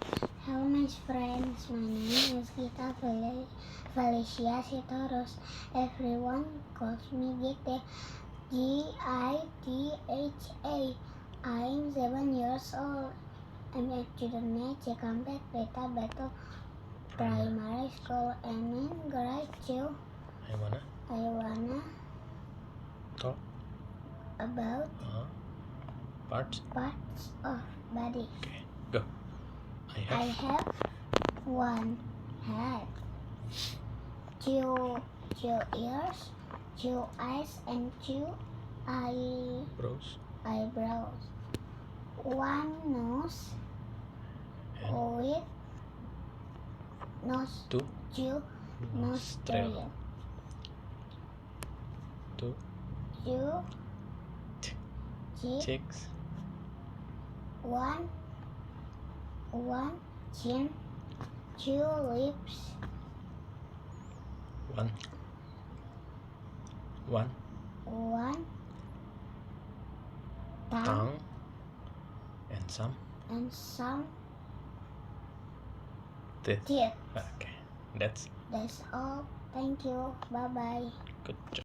Hello my friends, my name is Gita Felicia Sitorus. Everyone calls me Gita, G-I-T-H-A. I'm 7 years old. I'm a student at Cikampek Beta Battle Primary School and in grade 2. I wanna talk about parts. of body. Okay, go. I have one head, two ears, two eyes, and two eyebrows. One nose And with two nostrils. two Two cheeks. One chin. Two lips. One tongue. And some teeth. Okay, that's That's all. Thank you. Bye bye. good job.